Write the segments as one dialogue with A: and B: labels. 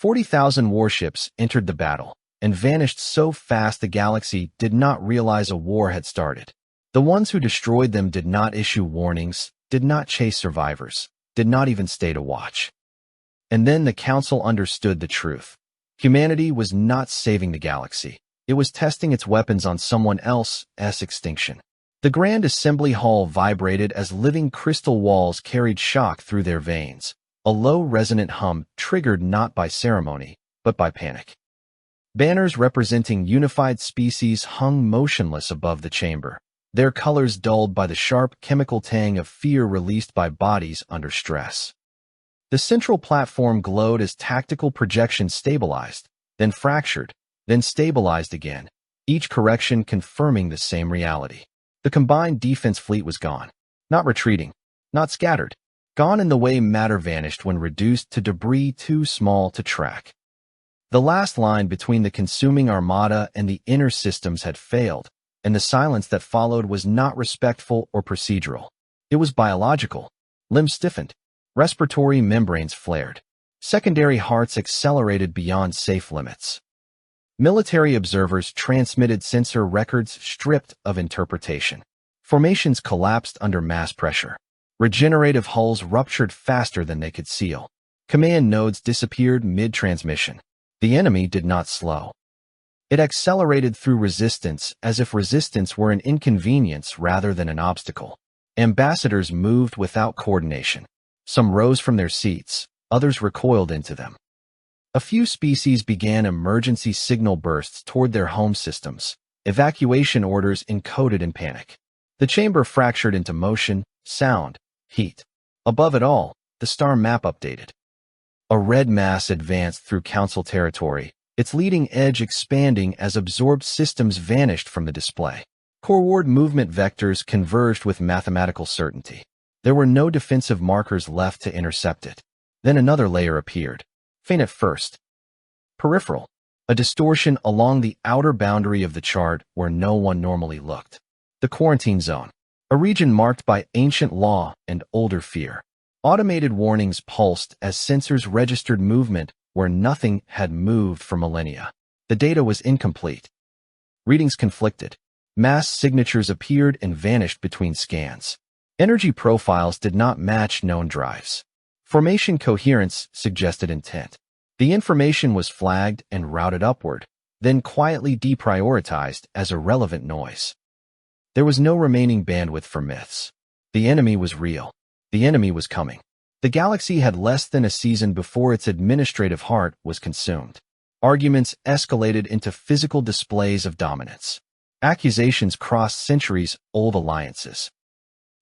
A: 40,000 warships entered the battle and vanished so fast the galaxy did not realize a war had started. The ones who destroyed them did not issue warnings, did not chase survivors, did not even stay to watch. And then the Council understood the truth. Humanity was not saving the galaxy. It was testing its weapons on someone else's extinction. The Grand Assembly Hall vibrated as living crystal walls carried shock through their veins, a low resonant hum triggered not by ceremony, but by panic. Banners representing unified species hung motionless above the chamber, their colors dulled by the sharp chemical tang of fear released by bodies under stress. The central platform glowed as tactical projections stabilized, then fractured, then stabilized again, each correction confirming the same reality. The combined defense fleet was gone. Not retreating, not scattered. Gone in the way matter vanished when reduced to debris too small to track. The last line between the consuming armada and the inner systems had failed, and the silence that followed was not respectful or procedural. It was biological. Limbs stiffened. Respiratory membranes flared. Secondary hearts accelerated beyond safe limits. Military observers transmitted sensor records stripped of interpretation. Formations collapsed under mass pressure. Regenerative hulls ruptured faster than they could seal. Command nodes disappeared mid-transmission. The enemy did not slow. It accelerated through resistance as if resistance were an inconvenience rather than an obstacle. Ambassadors moved without coordination. Some rose from their seats, others recoiled into them. A few species began emergency signal bursts toward their home systems, evacuation orders encoded in panic. The chamber fractured into motion, sound, heat. Above it all, the star map updated. A red mass advanced through Council territory, its leading edge expanding as absorbed systems vanished from the display. Coreward movement vectors converged with mathematical certainty. There were no defensive markers left to intercept it. Then another layer appeared. Faint at first. Peripheral, a distortion along the outer boundary of the chart where no one normally looked. The quarantine zone, a region marked by ancient law and older fear. Automated warnings pulsed as sensors registered movement where nothing had moved for millennia. The data was incomplete. Readings conflicted. Mass signatures appeared and vanished between scans. Energy profiles did not match known drives. Formation coherence suggested intent. The information was flagged and routed upward, then quietly deprioritized as irrelevant noise. There was no remaining bandwidth for myths. The enemy was real. The enemy was coming. The galaxy had less than a season before its administrative heart was consumed. Arguments escalated into physical displays of dominance. Accusations crossed centuries-old alliances.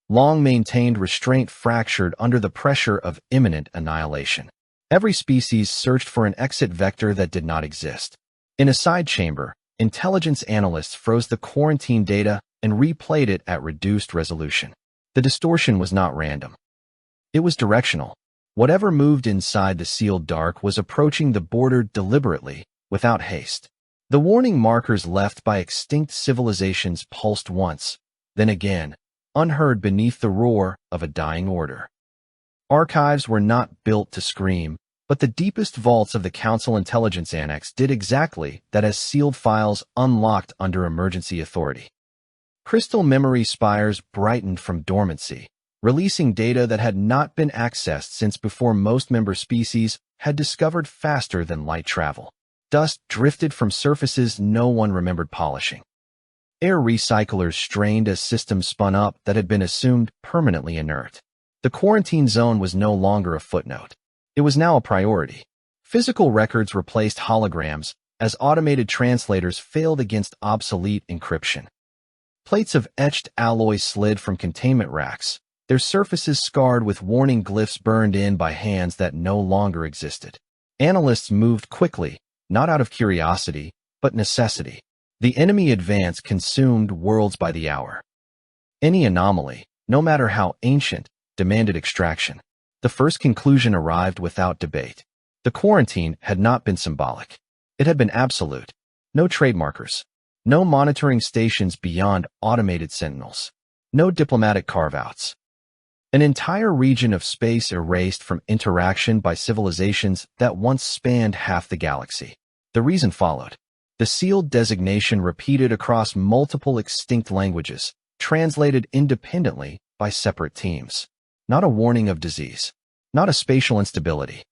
A: Long-maintained restraint fractured under the pressure of imminent annihilation. Every species searched for an exit vector that did not exist. In a side chamber, intelligence analysts froze the quarantine data and replayed it at reduced resolution. The distortion was not random. It was directional. Whatever moved inside the sealed dark was approaching the border deliberately, without haste. The warning markers left by extinct civilizations pulsed once, then again, unheard beneath the roar of a dying order. Archives were not built to scream, but the deepest vaults of the Council Intelligence Annex did exactly that as sealed files unlocked under emergency authority. Crystal memory spires brightened from dormancy, releasing data that had not been accessed since before most member species had discovered faster than light travel. Dust drifted from surfaces no one remembered polishing. Air recyclers strained as systems spun up that had been assumed permanently inert. The quarantine zone was no longer a footnote. It was now a priority. Physical records replaced holograms as automated translators failed against obsolete encryption. Plates of etched alloy slid from containment racks, their surfaces scarred with warning glyphs burned in by hands that no longer existed. Analysts moved quickly, not out of curiosity, but necessity. The enemy advance consumed worlds by the hour. Any anomaly, no matter how ancient, demanded extraction. The first conclusion arrived without debate. The quarantine had not been symbolic. It had been absolute. No trademarkers. No monitoring stations beyond automated sentinels. No diplomatic carve-outs. An entire region of space erased from interaction by civilizations that once spanned half the galaxy. The reason followed. The sealed designation repeated across multiple extinct languages, translated independently by separate teams. Not a warning of disease. Not a spatial instability.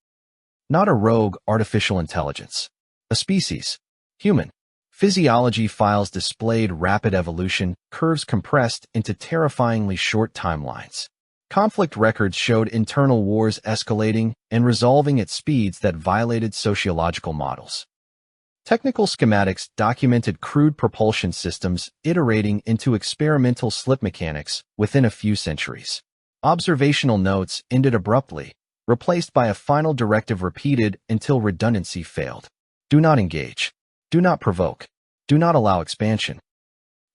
A: Not a rogue artificial intelligence. A species. Human. Physiology files displayed rapid evolution, curves compressed into terrifyingly short timelines. Conflict records showed internal wars escalating and resolving at speeds that violated sociological models. Technical schematics documented crude propulsion systems iterating into experimental slip mechanics within a few centuries. Observational notes ended abruptly, replaced by a final directive repeated until redundancy failed. Do not engage. Do not provoke. Do not allow expansion.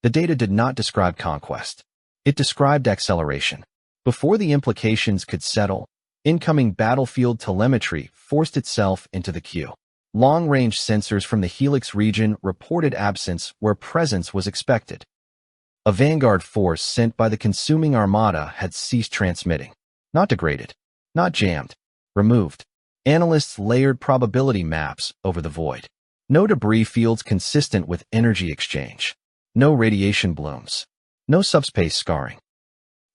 A: The data did not describe conquest. It described acceleration. Before the implications could settle, incoming battlefield telemetry forced itself into the queue. Long-range sensors from the Helix region reported absence where presence was expected. A vanguard force sent by the consuming Armada had ceased transmitting. Not degraded. Not jammed. Removed. Analysts layered probability maps over the void. No debris fields consistent with energy exchange. No radiation blooms. No subspace scarring.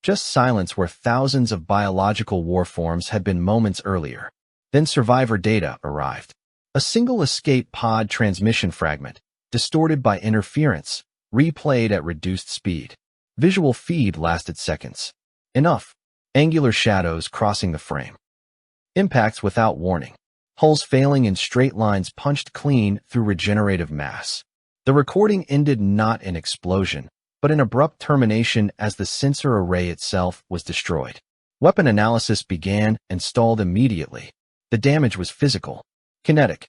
A: Just silence where thousands of biological war forms had been moments earlier. Then survivor data arrived. A single escape pod transmission fragment, distorted by interference, replayed at reduced speed. Visual feed lasted seconds. Enough. Angular shadows crossing the frame. Impacts without warning. Hulls failing in straight lines punched clean through regenerative mass. The recording ended not in explosion, but an abrupt termination as the sensor array itself was destroyed. Weapon analysis began and stalled immediately. The damage was physical. Kinetic.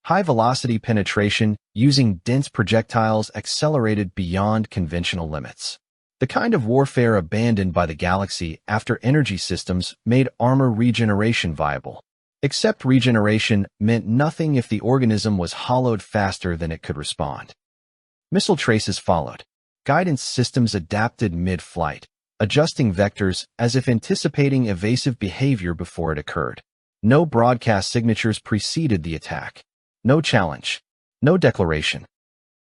A: High-velocity penetration using dense projectiles accelerated beyond conventional limits. The kind of warfare abandoned by the galaxy after energy systems made armor regeneration viable. Except regeneration meant nothing if the organism was hollowed faster than it could respond. Missile traces followed. Guidance systems adapted mid-flight, adjusting vectors as if anticipating evasive behavior before it occurred. No broadcast signatures preceded the attack. No challenge. No declaration.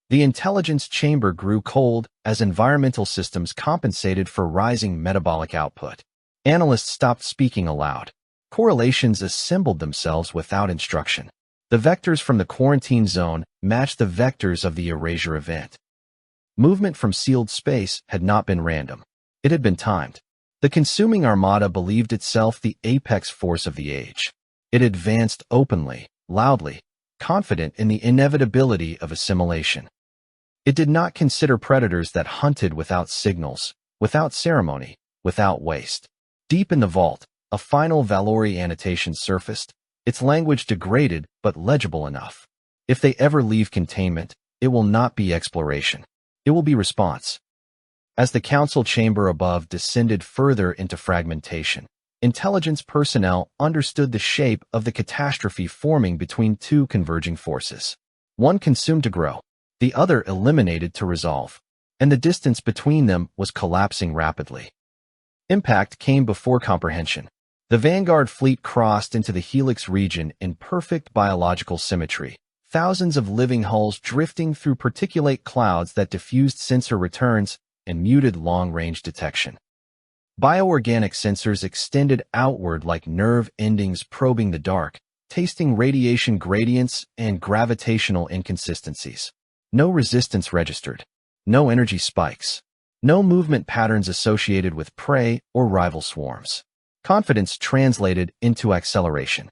A: The intelligence chamber grew cold as environmental systems compensated for rising metabolic output. Analysts stopped speaking aloud. Correlations assembled themselves without instruction. The vectors from the quarantine zone matched the vectors of the erasure event. Movement from sealed space had not been random. It had been timed. The consuming Armada believed itself the apex force of the age. It advanced openly, loudly, confident in the inevitability of assimilation. It did not consider predators that hunted without signals, without ceremony, without waste. Deep in the vault, a final Valori annotation surfaced, its language degraded but legible enough. If they ever leave containment, it will not be exploration. It will be response. As the council chamber above descended further into fragmentation, intelligence personnel understood the shape of the catastrophe forming between two converging forces. One consumed to grow, the other eliminated to resolve, and the distance between them was collapsing rapidly. Impact came before comprehension. The Vanguard fleet crossed into the Helix region in perfect biological symmetry. Thousands of living hulls drifting through particulate clouds that diffused sensor returns and muted long-range detection. Bioorganic sensors extended outward like nerve endings probing the dark, tasting radiation gradients and gravitational inconsistencies. No resistance registered. No energy spikes. No movement patterns associated with prey or rival swarms. Confidence translated into acceleration.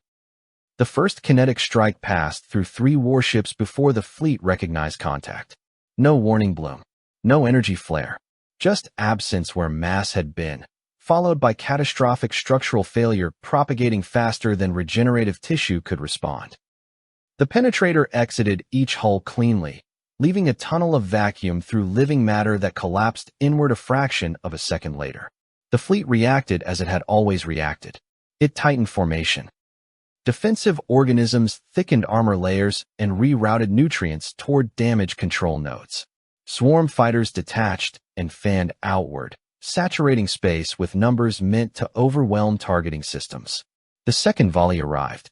A: The first kinetic strike passed through 3 warships before the fleet recognized contact. No warning bloom. No energy flare. Just absence where mass had been, followed by catastrophic structural failure propagating faster than regenerative tissue could respond. The penetrator exited each hull cleanly, leaving a tunnel of vacuum through living matter that collapsed inward a fraction of a second later. The fleet reacted as it had always reacted. It tightened formation. Defensive organisms thickened armor layers and rerouted nutrients toward damage control nodes. Swarm fighters detached and fanned outward, saturating space with numbers meant to overwhelm targeting systems. The second volley arrived.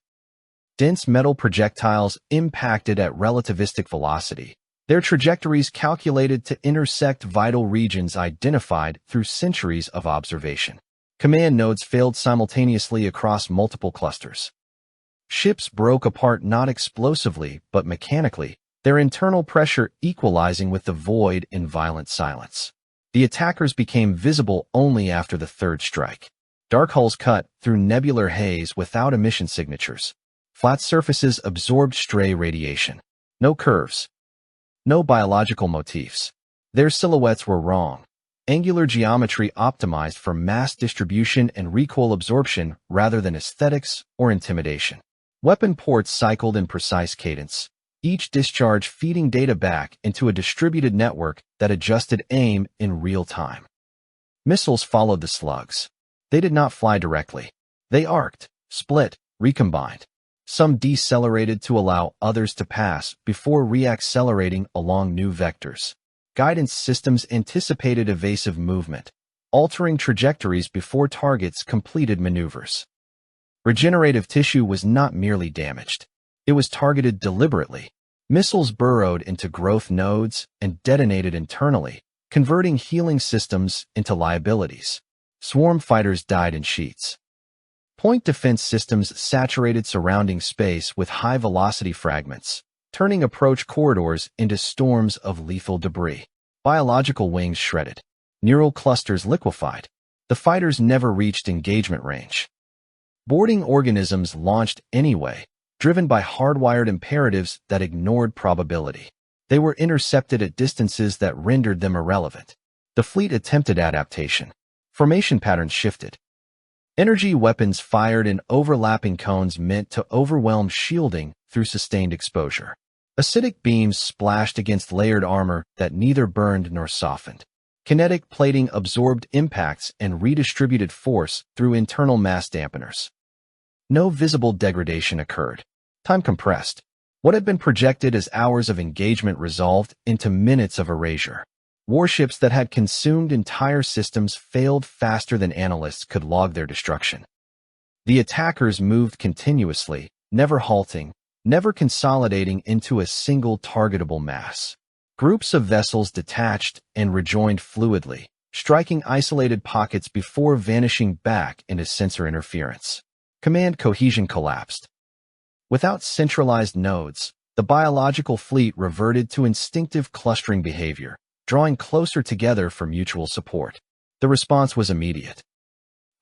A: Dense metal projectiles impacted at relativistic velocity, their trajectories calculated to intersect vital regions identified through centuries of observation. Command nodes failed simultaneously across multiple clusters. Ships broke apart not explosively but mechanically, their internal pressure equalizing with the void in violent silence. The attackers became visible only after the third strike. Dark hulls cut through nebular haze without emission signatures. Flat surfaces absorbed stray radiation. No curves. No biological motifs. Their silhouettes were wrong. Angular geometry optimized for mass distribution and recoil absorption rather than aesthetics or intimidation. Weapon ports cycled in precise cadence, each discharge feeding data back into a distributed network that adjusted aim in real time. Missiles followed the slugs. They did not fly directly. They arced, split, recombined. Some decelerated to allow others to pass before reaccelerating along new vectors. Guidance systems anticipated evasive movement, altering trajectories before targets completed maneuvers. Regenerative tissue was not merely damaged. It was targeted deliberately. Missiles burrowed into growth nodes and detonated internally, converting healing systems into liabilities. Swarm fighters died in sheets. Point defense systems saturated surrounding space with high-velocity fragments, turning approach corridors into storms of lethal debris. Biological wings shredded. Neural clusters liquefied. The fighters never reached engagement range. Boarding organisms launched anyway, driven by hardwired imperatives that ignored probability. They were intercepted at distances that rendered them irrelevant. The fleet attempted adaptation. Formation patterns shifted. Energy weapons fired in overlapping cones meant to overwhelm shielding through sustained exposure. Acidic beams splashed against layered armor that neither burned nor softened. Kinetic plating absorbed impacts and redistributed force through internal mass dampeners. No visible degradation occurred. Time compressed. What had been projected as hours of engagement resolved into minutes of erasure. Warships that had consumed entire systems failed faster than analysts could log their destruction. The attackers moved continuously, never halting, never consolidating into a single targetable mass. Groups of vessels detached and rejoined fluidly, striking isolated pockets before vanishing back into sensor interference. Command cohesion collapsed. Without centralized nodes, the biological fleet reverted to instinctive clustering behavior, drawing closer together for mutual support. The response was immediate.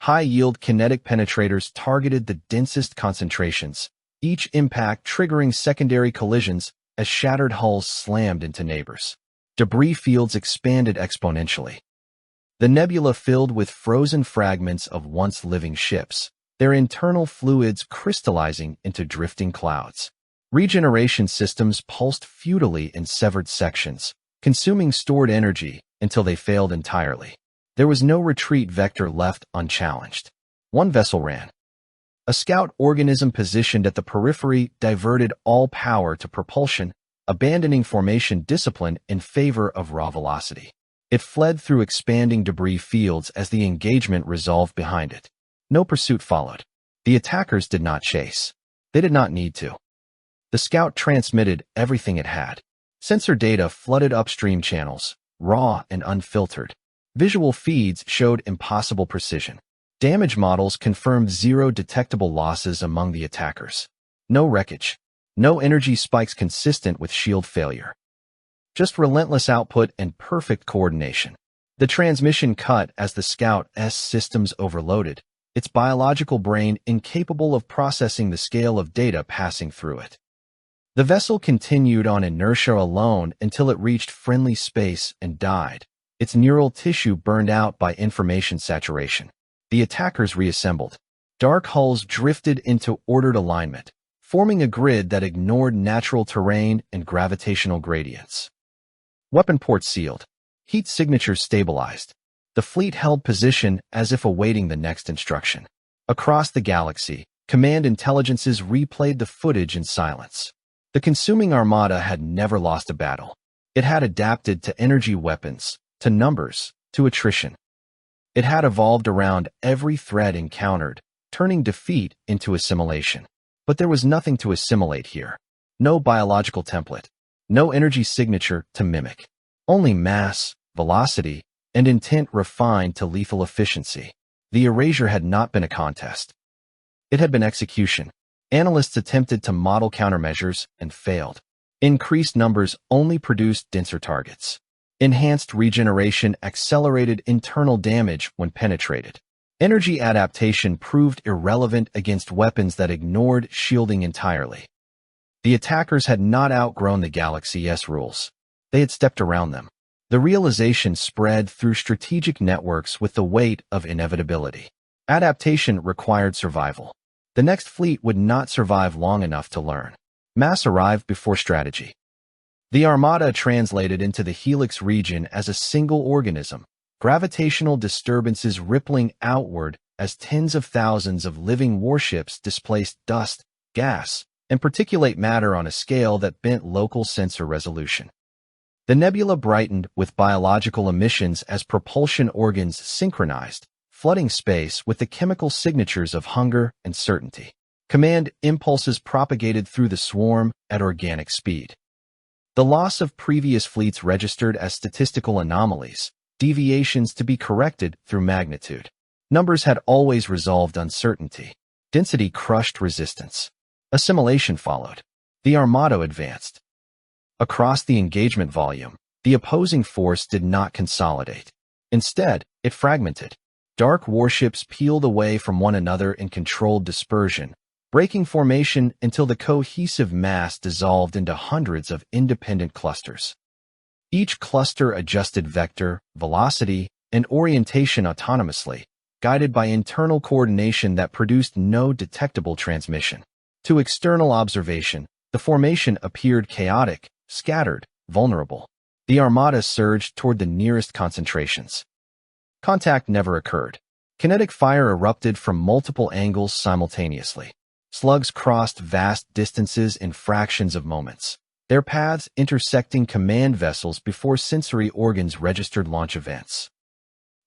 A: High-yield kinetic penetrators targeted the densest concentrations, each impact triggering secondary collisions as shattered hulls slammed into neighbors. Debris fields expanded exponentially. The nebula filled with frozen fragments of once living ships, their internal fluids crystallizing into drifting clouds. Regeneration systems pulsed futilely in severed sections, consuming stored energy until they failed entirely. There was no retreat vector left unchallenged. One vessel ran. A scout organism positioned at the periphery diverted all power to propulsion, abandoning formation discipline in favor of raw velocity. It fled through expanding debris fields as the engagement resolved behind it. No pursuit followed. The attackers did not chase. They did not need to. The scout transmitted everything it had. Sensor data flooded upstream channels, raw and unfiltered. Visual feeds showed impossible precision. Damage models confirmed zero detectable losses among the attackers. No wreckage. No energy spikes consistent with shield failure. Just relentless output and perfect coordination. The transmission cut as the Scout's systems overloaded, its biological brain incapable of processing the scale of data passing through it. The vessel continued on inertia alone until it reached friendly space and died, its neural tissue burned out by information saturation. The attackers reassembled. Dark hulls drifted into ordered alignment, forming a grid that ignored natural terrain and gravitational gradients. Weapon ports sealed. Heat signatures stabilized. The fleet held position as if awaiting the next instruction. Across the galaxy, command intelligences replayed the footage in silence. The consuming Armada had never lost a battle. It had adapted to energy weapons, to numbers, to attrition. It had evolved around every threat encountered, turning defeat into assimilation. But there was nothing to assimilate here. No biological template. No energy signature to mimic. Only mass, velocity, and intent refined to lethal efficiency. The erasure had not been a contest. It had been execution. Analysts attempted to model countermeasures and failed. Increased numbers only produced denser targets. Enhanced regeneration accelerated internal damage when penetrated. Energy adaptation proved irrelevant against weapons that ignored shielding entirely. The attackers had not outgrown the Galaxy's rules. They had stepped around them. The realization spread through strategic networks with the weight of inevitability. Adaptation required survival. The next fleet would not survive long enough to learn. Mass arrived before strategy. The Armada translated into the Helix region as a single organism, gravitational disturbances rippling outward as tens of thousands of living warships displaced dust, gas, and particulate matter on a scale that bent local sensor resolution. The nebula brightened with biological emissions as propulsion organs synchronized, flooding space with the chemical signatures of hunger and certainty. Command impulses propagated through the swarm at organic speed. The loss of previous fleets registered as statistical anomalies, deviations to be corrected through magnitude. Numbers had always resolved uncertainty. Density crushed resistance. Assimilation followed. The Armada advanced. Across the engagement volume, the opposing force did not consolidate. Instead, it fragmented. Dark warships peeled away from one another in controlled dispersion, breaking formation until the cohesive mass dissolved into hundreds of independent clusters. Each cluster adjusted vector, velocity, and orientation autonomously, guided by internal coordination that produced no detectable transmission. To external observation, the formation appeared chaotic, scattered, vulnerable. The Armada surged toward the nearest concentrations. Contact never occurred. Kinetic fire erupted from multiple angles simultaneously. Slugs crossed vast distances in fractions of moments, their paths intersecting command vessels before sensory organs registered launch events.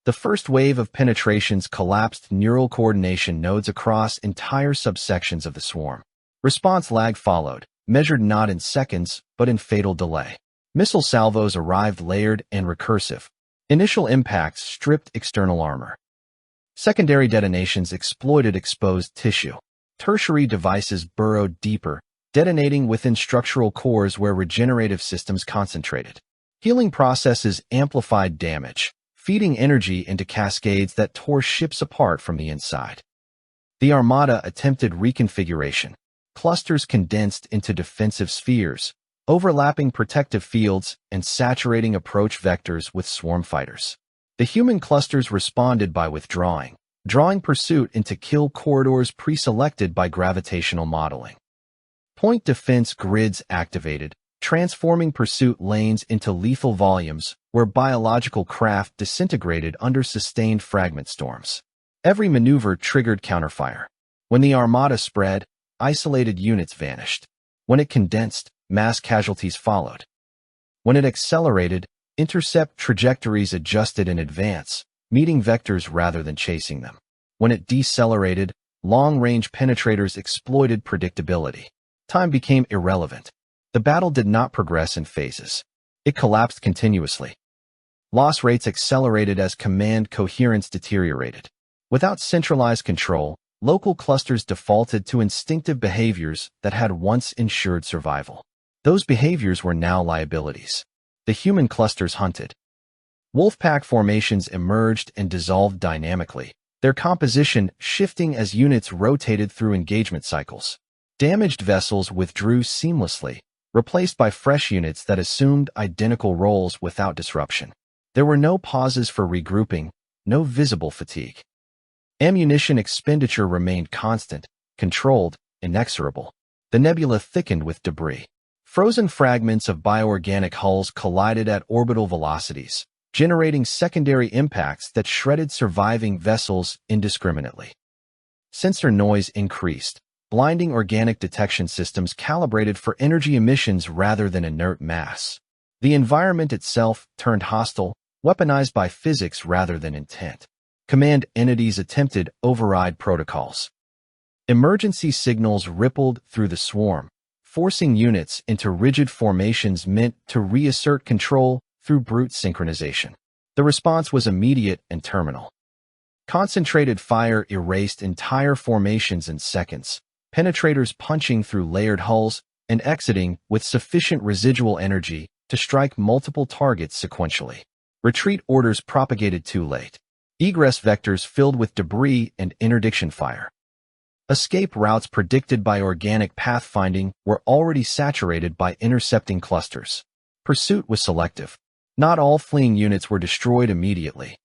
A: The first wave of penetrations collapsed neural coordination nodes across entire subsections of the swarm. Response lag followed, measured not in seconds, but in fatal delay. Missile salvos arrived layered and recursive. Initial impacts stripped external armor. Secondary detonations exploited exposed tissue. Tertiary devices burrowed deeper, detonating within structural cores where regenerative systems concentrated. Healing processes amplified damage, feeding energy into cascades that tore ships apart from the inside. The Armada attempted reconfiguration. Clusters condensed into defensive spheres, overlapping protective fields and saturating approach vectors with swarm fighters. The human clusters responded by withdrawing, drawing pursuit into kill corridors pre-selected by gravitational modeling. Point defense grids activated, transforming pursuit lanes into lethal volumes where biological craft disintegrated under sustained fragment storms. Every maneuver triggered counterfire. When the Armada spread, isolated units vanished. When it condensed, mass casualties followed. When it accelerated, intercept trajectories adjusted in advance, meeting vectors rather than chasing them. When it decelerated, long-range penetrators exploited predictability. Time became irrelevant. The battle did not progress in phases. It collapsed continuously. Loss rates accelerated as command coherence deteriorated. Without centralized control, local clusters defaulted to instinctive behaviors that had once ensured survival. Those behaviors were now liabilities. The human clusters hunted. Wolfpack formations emerged and dissolved dynamically, their composition shifting as units rotated through engagement cycles. Damaged vessels withdrew seamlessly, replaced by fresh units that assumed identical roles without disruption. There were no pauses for regrouping, no visible fatigue. Ammunition expenditure remained constant, controlled, inexorable. The nebula thickened with debris. Frozen fragments of bioorganic hulls collided at orbital velocities, generating secondary impacts that shredded surviving vessels indiscriminately. Sensor noise increased, blinding organic detection systems calibrated for energy emissions rather than inert mass. The environment itself turned hostile, weaponized by physics rather than intent. Command entities attempted override protocols. Emergency signals rippled through the swarm, forcing units into rigid formations meant to reassert control through brute synchronization. The response was immediate and terminal. Concentrated fire erased entire formations in seconds, penetrators punching through layered hulls and exiting with sufficient residual energy to strike multiple targets sequentially. Retreat orders propagated too late. Egress vectors filled with debris and interdiction fire. Escape routes predicted by organic pathfinding were already saturated by intercepting clusters. Pursuit was selective. Not all fleeing units were destroyed immediately.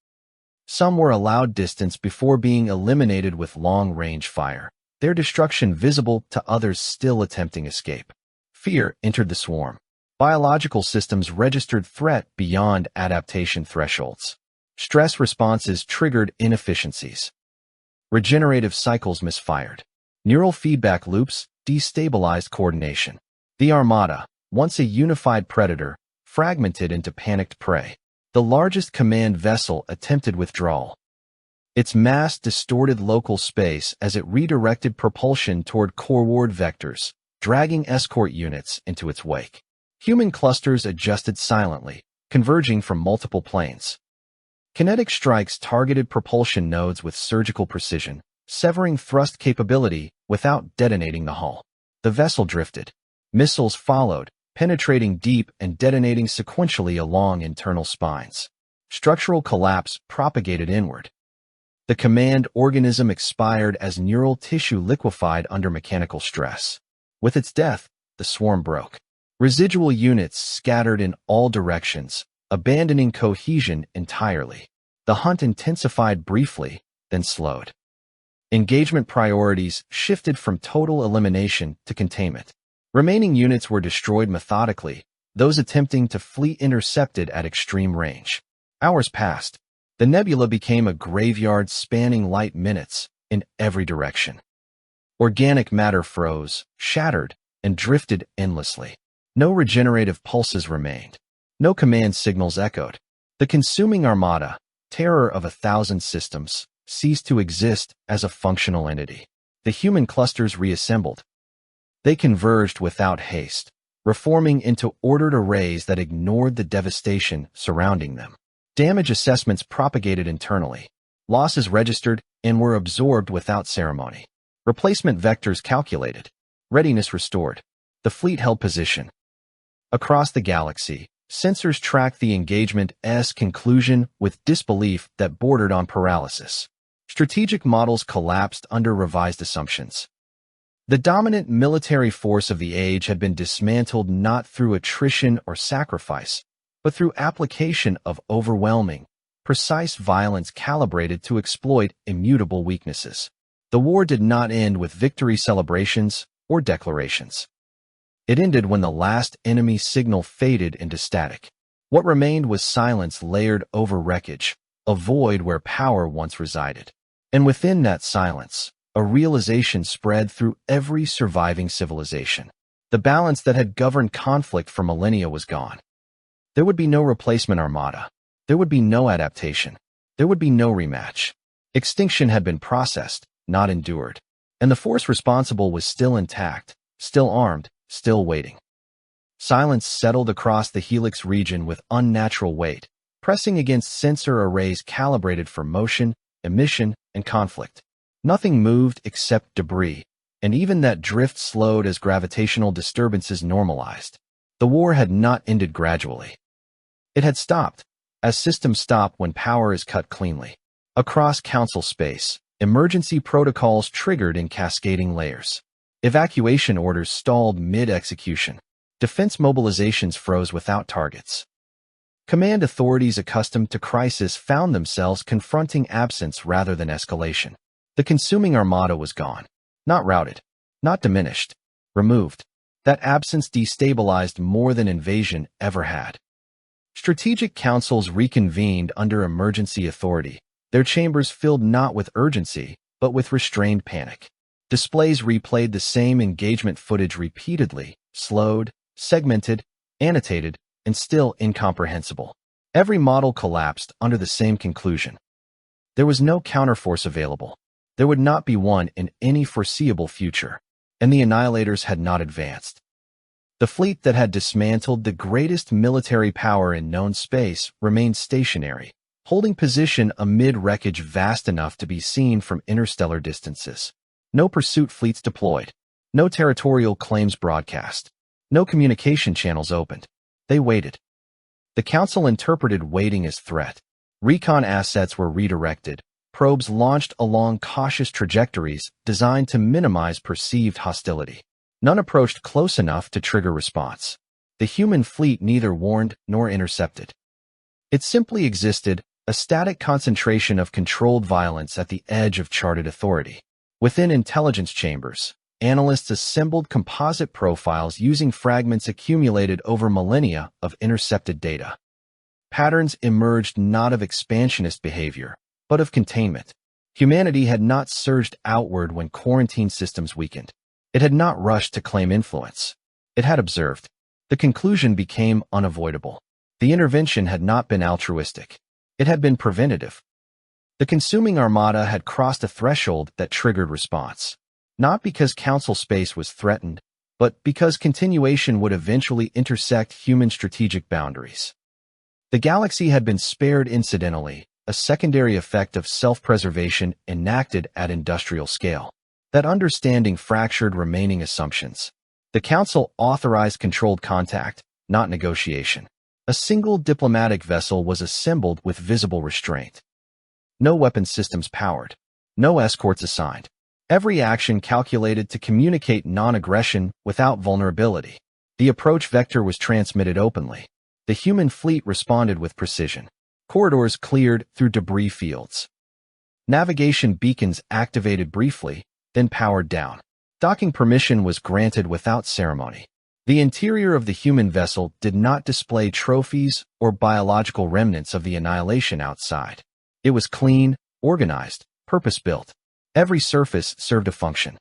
A: Some were allowed distance before being eliminated with long-range fire, their destruction visible to others still attempting escape. Fear entered the swarm. Biological systems registered threat beyond adaptation thresholds. Stress responses triggered inefficiencies. Regenerative cycles misfired. Neural feedback loops destabilized coordination. The Armada, once a unified predator, fragmented into panicked prey. The largest command vessel attempted withdrawal. Its mass distorted local space as it redirected propulsion toward coreward vectors, dragging escort units into its wake. Human clusters adjusted silently, converging from multiple planes. Kinetic strikes targeted propulsion nodes with surgical precision, severing thrust capability without detonating the hull. The vessel drifted. Missiles followed, penetrating deep and detonating sequentially along internal spines. Structural collapse propagated inward. The command organism expired as neural tissue liquefied under mechanical stress. With its death, the swarm broke. Residual units scattered in all directions, abandoning cohesion entirely. The hunt intensified briefly, then slowed. Engagement priorities shifted from total elimination to containment. Remaining units were destroyed methodically, those attempting to flee intercepted at extreme range. Hours passed. The nebula became a graveyard spanning light minutes in every direction. Organic matter froze, shattered, and drifted endlessly. No regenerative pulses remained. No command signals echoed. The consuming Armada, terror of 1,000 systems, ceased to exist as a functional entity. The human clusters reassembled. They converged without haste, reforming into ordered arrays that ignored the devastation surrounding them. Damage assessments propagated internally. Losses registered and were absorbed without ceremony. Replacement vectors calculated. Readiness restored. The fleet held position. Across the galaxy, sensors tracked the engagement's conclusion with disbelief that bordered on paralysis. Strategic models collapsed under revised assumptions. The dominant military force of the age had been dismantled not through attrition or sacrifice, but through application of overwhelming, precise violence calibrated to exploit immutable weaknesses. The war did not end with victory celebrations or declarations. It ended when the last enemy signal faded into static. What remained was silence layered over wreckage, a void where power once resided. And within that silence, a realization spread through every surviving civilization. The balance that had governed conflict for millennia was gone. There would be no replacement Armada. There would be no adaptation. There would be no rematch. Extinction had been processed, not endured. And the force responsible was still intact, still armed, still waiting. Silence settled across the Helix region with unnatural weight, pressing against sensor arrays calibrated for motion, emission, and conflict. Nothing moved except debris, and even that drift slowed as gravitational disturbances normalized. The war had not ended gradually. It had stopped, as systems stop when power is cut cleanly. Across Council space, emergency protocols triggered in cascading layers. Evacuation orders stalled mid-execution. Defense mobilizations froze without targets. Command authorities accustomed to crisis found themselves confronting absence rather than escalation. The consuming Armada was gone. Not routed. Not diminished. Removed. That absence destabilized more than invasion ever had. Strategic councils reconvened under emergency authority, their chambers filled not with urgency, but with restrained panic. Displays replayed the same engagement footage repeatedly, slowed, segmented, annotated, and still incomprehensible. Every model collapsed under the same conclusion. There was no counterforce available. There would not be one in any foreseeable future, and the Annihilators had not advanced. The fleet that had dismantled the greatest military power in known space remained stationary, holding position amid wreckage vast enough to be seen from interstellar distances. No pursuit fleets deployed. No territorial claims broadcast. No communication channels opened. They waited. The Council interpreted waiting as threat. Recon assets were redirected, probes launched along cautious trajectories designed to minimize perceived hostility. None approached close enough to trigger response. The human fleet neither warned nor intercepted. It simply existed, a static concentration of controlled violence at the edge of charted authority. Within intelligence chambers, analysts assembled composite profiles using fragments accumulated over millennia of intercepted data. Patterns emerged not of expansionist behavior, but of containment. Humanity had not surged outward when quarantine systems weakened. It had not rushed to claim influence. It had observed. The conclusion became unavoidable. The intervention had not been altruistic. It had been preventative. The consuming Armada had crossed a threshold that triggered response. Not because Council space was threatened, but because continuation would eventually intersect human strategic boundaries. The galaxy had been spared incidentally, a secondary effect of self-preservation enacted at industrial scale. That understanding fractured remaining assumptions. The Council authorized controlled contact, not negotiation. A single diplomatic vessel was assembled with visible restraint. No weapon systems powered. No escorts assigned. Every action calculated to communicate non-aggression without vulnerability. The approach vector was transmitted openly. The human fleet responded with precision. Corridors cleared through debris fields. Navigation beacons activated briefly, then powered down. Docking permission was granted without ceremony. The interior of the human vessel did not display trophies or biological remnants of the annihilation outside. It was clean, organized, purpose-built. Every surface served a function.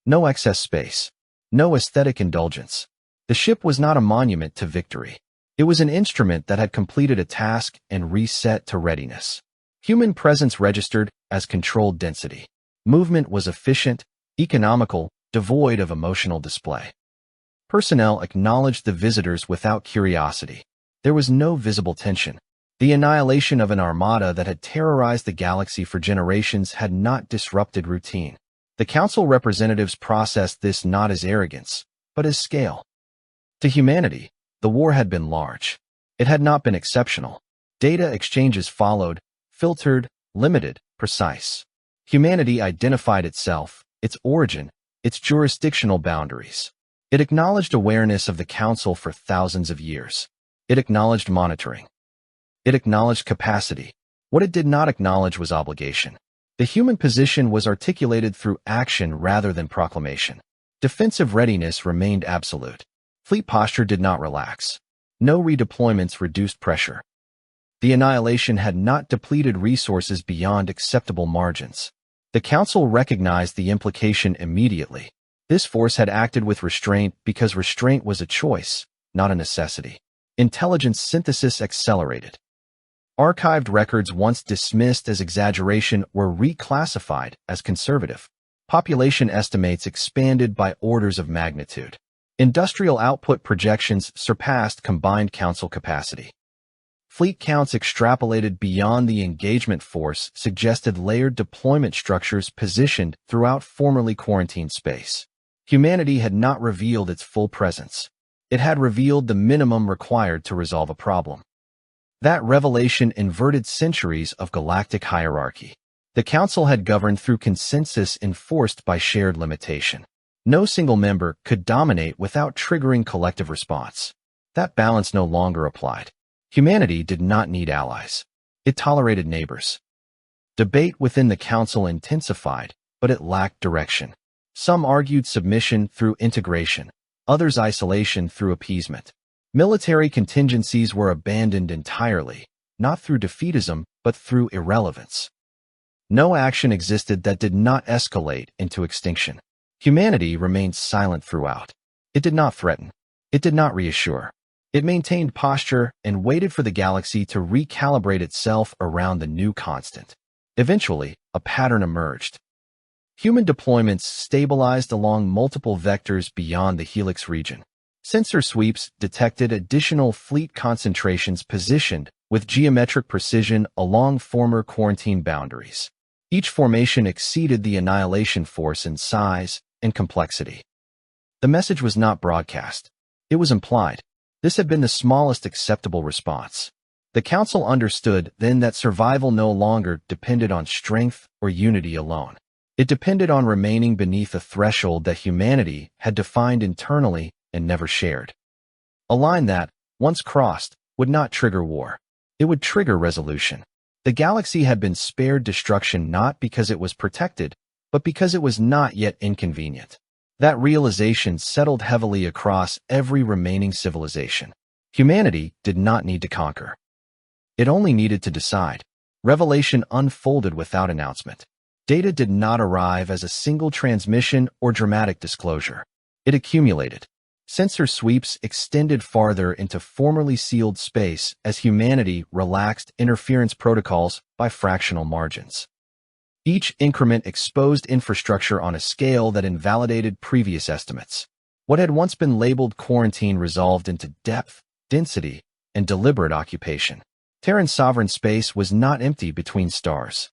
A: No excess space. No aesthetic indulgence. The ship was not a monument to victory. It was an instrument that had completed a task and reset to readiness. Human presence registered as controlled density. Movement was efficient, economical, devoid of emotional display. Personnel acknowledged the visitors without curiosity. There was no visible tension. The annihilation of an armada that had terrorized the galaxy for generations had not disrupted routine. The Council representatives processed this not as arrogance, but as scale. To humanity, the war had been large. It had not been exceptional. Data exchanges followed, filtered, limited, precise. Humanity identified itself, its origin, its jurisdictional boundaries. It acknowledged awareness of the Council for thousands of years. It acknowledged monitoring. It acknowledged capacity. What it did not acknowledge was obligation. The human position was articulated through action rather than proclamation. Defensive readiness remained absolute. Fleet posture did not relax. No redeployments reduced pressure. The annihilation had not depleted resources beyond acceptable margins. The Council recognized the implication immediately. This force had acted with restraint because restraint was a choice, not a necessity. Intelligence synthesis accelerated. Archived records once dismissed as exaggeration were reclassified as conservative. Population estimates expanded by orders of magnitude. Industrial output projections surpassed combined Council capacity. Fleet counts extrapolated beyond the engagement force suggested layered deployment structures positioned throughout formerly quarantined space. Humanity had not revealed its full presence. It had revealed the minimum required to resolve a problem. That revelation inverted centuries of galactic hierarchy. The Council had governed through consensus enforced by shared limitation. No single member could dominate without triggering collective response. That balance no longer applied. Humanity did not need allies. It tolerated neighbors. Debate within the Council intensified, but it lacked direction. Some argued submission through integration, others isolation through appeasement. Military contingencies were abandoned entirely, not through defeatism, but through irrelevance. No action existed that did not escalate into extinction. Humanity remained silent throughout. It did not threaten. It did not reassure. It maintained posture and waited for the galaxy to recalibrate itself around the new constant. Eventually, a pattern emerged. Human deployments stabilized along multiple vectors beyond the Helix region. Sensor sweeps detected additional fleet concentrations positioned with geometric precision along former quarantine boundaries. Each formation exceeded the annihilation force in size and complexity. The message was not broadcast. It was implied. This had been the smallest acceptable response. The Council understood then that survival no longer depended on strength or unity alone. It depended on remaining beneath a threshold that humanity had defined internally and never shared. A line that, once crossed, would not trigger war. It would trigger resolution. The galaxy had been spared destruction not because it was protected, but because it was not yet inconvenient. That realization settled heavily across every remaining civilization. Humanity did not need to conquer. It only needed to decide. Revelation unfolded without announcement. Data did not arrive as a single transmission or dramatic disclosure. It accumulated. Sensor sweeps extended farther into formerly sealed space as humanity relaxed interference protocols by fractional margins. Each increment exposed infrastructure on a scale that invalidated previous estimates. What had once been labeled quarantine resolved into depth, density, and deliberate occupation. Terran sovereign space was not empty between stars.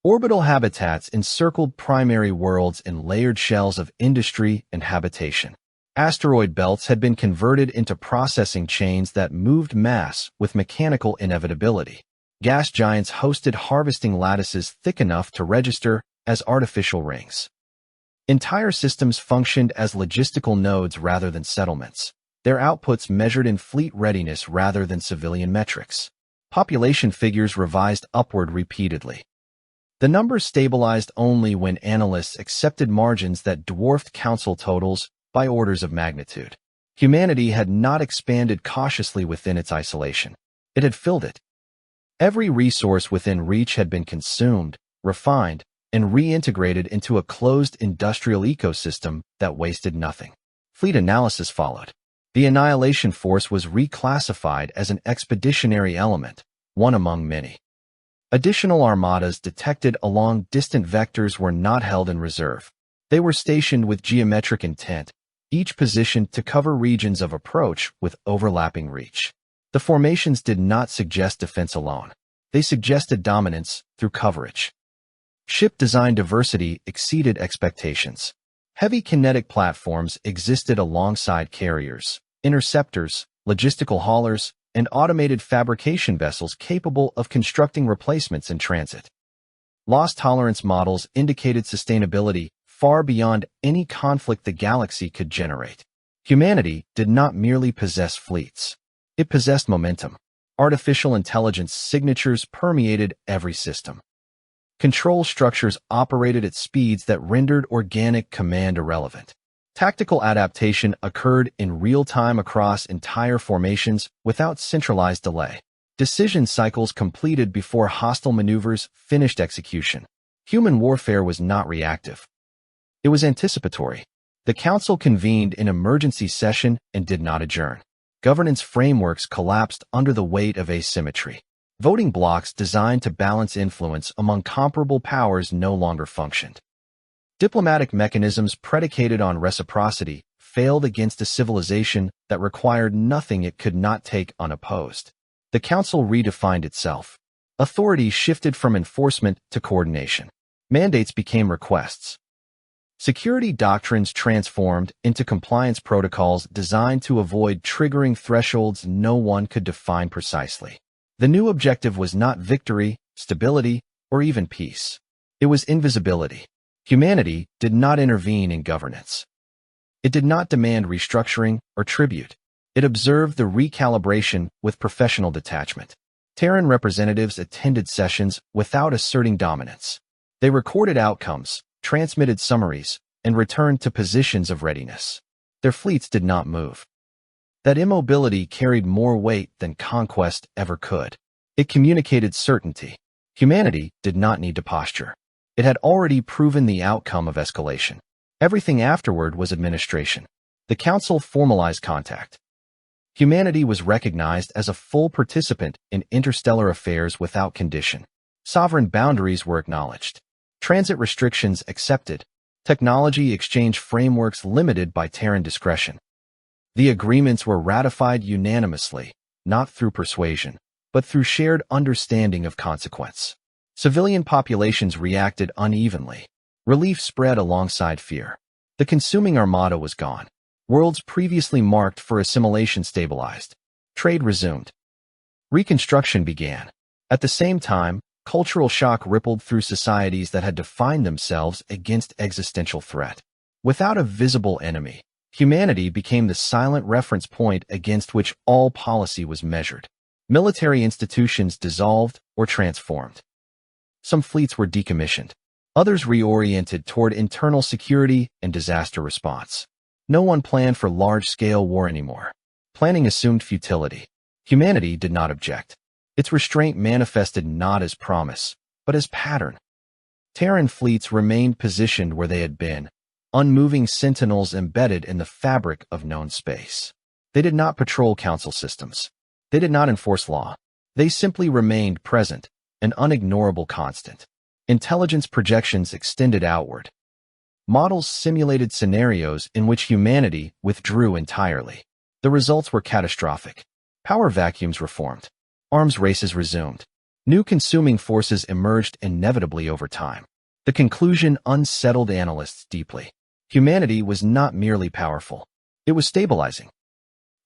A: Orbital habitats encircled primary worlds in layered shells of industry and habitation. Asteroid belts had been converted into processing chains that moved mass with mechanical inevitability. Gas giants hosted harvesting lattices thick enough to register as artificial rings. Entire systems functioned as logistical nodes rather than settlements. Their outputs measured in fleet readiness rather than civilian metrics. Population figures revised upward repeatedly. The numbers stabilized only when analysts accepted margins that dwarfed council totals by orders of magnitude. Humanity had not expanded cautiously within its isolation. It had filled it. Every resource within reach had been consumed, refined, and reintegrated into a closed industrial ecosystem that wasted nothing. Fleet analysis followed. The annihilation force was reclassified as an expeditionary element, one among many. Additional armadas detected along distant vectors were not held in reserve. They were stationed with geometric intent, each positioned to cover regions of approach with overlapping reach. The formations did not suggest defense alone. They suggested dominance through coverage. Ship design diversity exceeded expectations. Heavy kinetic platforms existed alongside carriers, interceptors, logistical haulers, and automated fabrication vessels capable of constructing replacements in transit. Loss tolerance models indicated sustainability far beyond any conflict the galaxy could generate. Humanity did not merely possess fleets. It possessed momentum. Artificial intelligence signatures permeated every system. Control structures operated at speeds that rendered organic command irrelevant. Tactical adaptation occurred in real time across entire formations without centralized delay. Decision cycles completed before hostile maneuvers finished execution. Human warfare was not reactive. It was anticipatory. The Council convened an emergency session and did not adjourn. Governance frameworks collapsed under the weight of asymmetry. Voting blocks designed to balance influence among comparable powers no longer functioned. Diplomatic mechanisms predicated on reciprocity failed against a civilization that required nothing it could not take unopposed. The Council redefined itself. Authority shifted from enforcement to coordination. Mandates became requests. Security doctrines transformed into compliance protocols designed to avoid triggering thresholds no one could define precisely. The new objective was not victory, stability, or even peace. It was invisibility. Humanity did not intervene in governance. It did not demand restructuring or tribute. It observed the recalibration with professional detachment. Terran representatives attended sessions without asserting dominance. They recorded outcomes, transmitted summaries, and returned to positions of readiness. Their fleets did not move. That immobility carried more weight than conquest ever could. It communicated certainty. Humanity did not need to posture. It had already proven the outcome of escalation. Everything afterward was administration. The Council formalized contact. Humanity was recognized as a full participant in interstellar affairs without condition. Sovereign boundaries were acknowledged. Transit restrictions accepted. Technology exchange frameworks limited by Terran discretion. The agreements were ratified unanimously, not through persuasion, but through shared understanding of consequence. Civilian populations reacted unevenly. Relief spread alongside fear. The consuming armada was gone. Worlds previously marked for assimilation stabilized. Trade resumed. Reconstruction began. At the same time, cultural shock rippled through societies that had defined themselves against existential threat. Without a visible enemy, humanity became the silent reference point against which all policy was measured. Military institutions dissolved or transformed. Some fleets were decommissioned. Others reoriented toward internal security and disaster response. No one planned for large-scale war anymore. Planning assumed futility. Humanity did not object. Its restraint manifested not as promise, but as pattern. Terran fleets remained positioned where they had been, unmoving sentinels embedded in the fabric of known space. They did not patrol council systems. They did not enforce law. They simply remained present, an unignorable constant. Intelligence projections extended outward. Models simulated scenarios in which humanity withdrew entirely. The results were catastrophic. Power vacuums reformed. Arms races resumed. New consuming forces emerged inevitably over time. The conclusion unsettled analysts deeply. Humanity was not merely powerful. It was stabilizing.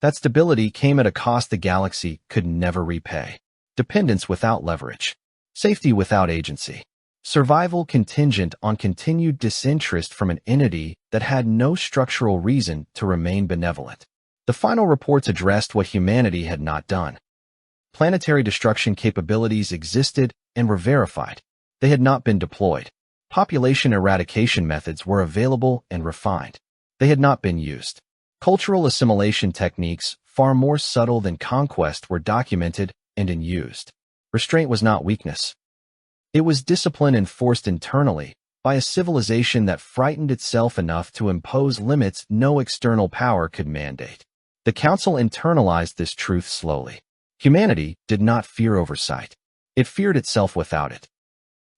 A: That stability came at a cost the galaxy could never repay. Dependence without leverage. Safety without agency. Survival contingent on continued disinterest from an entity that had no structural reason to remain benevolent. The final reports addressed what humanity had not done. Planetary destruction capabilities existed and were verified. They had not been deployed. Population eradication methods were available and refined. They had not been used. Cultural assimilation techniques, far more subtle than conquest, were documented and in used. Restraint was not weakness. It was discipline enforced internally by a civilization that frightened itself enough to impose limits no external power could mandate. The Council internalized this truth slowly. Humanity did not fear oversight. It feared itself without it.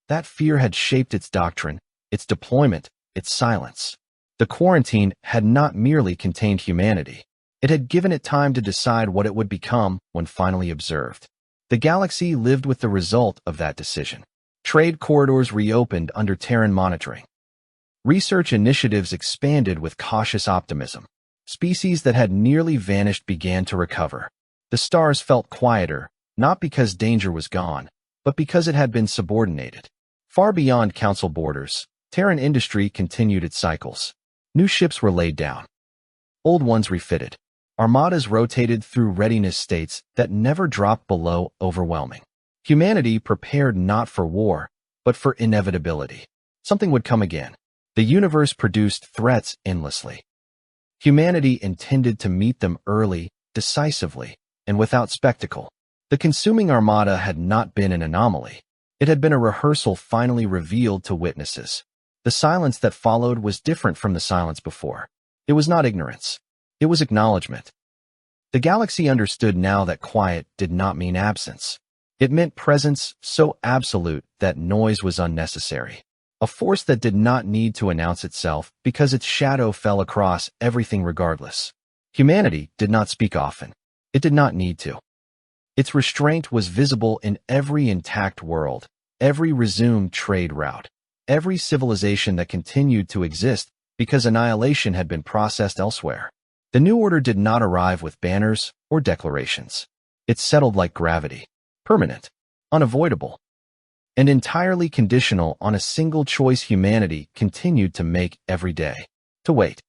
A: That fear had shaped its doctrine, its deployment, its silence. The quarantine had not merely contained humanity. It had given it time to decide what it would become when finally observed. The galaxy lived with the result of that decision. Trade corridors reopened under Terran monitoring. Research initiatives expanded with cautious optimism. Species that had nearly vanished began to recover. The stars felt quieter, not because danger was gone, but because it had been subordinated. Far beyond Council borders, Terran industry continued its cycles. New ships were laid down. Old ones refitted. Armadas rotated through readiness states that never dropped below overwhelming. Humanity prepared not for war, but for inevitability. Something would come again. The universe produced threats endlessly. Humanity intended to meet them early, decisively, and without spectacle. The consuming armada had not been an anomaly. It had been a rehearsal finally revealed to witnesses. The silence that followed was different from the silence before. It was not ignorance. It was acknowledgement. The galaxy understood now that quiet did not mean absence. It meant presence so absolute that noise was unnecessary. A force that did not need to announce itself because its shadow fell across everything regardless. Humanity did not speak often. It did not need to. Its restraint was visible in every intact world, every resumed trade route, every civilization that continued to exist because annihilation had been processed elsewhere. The new order did not arrive with banners or declarations. It settled like gravity. Permanent, unavoidable, and entirely conditional on a single choice humanity continued to make every day: to wait.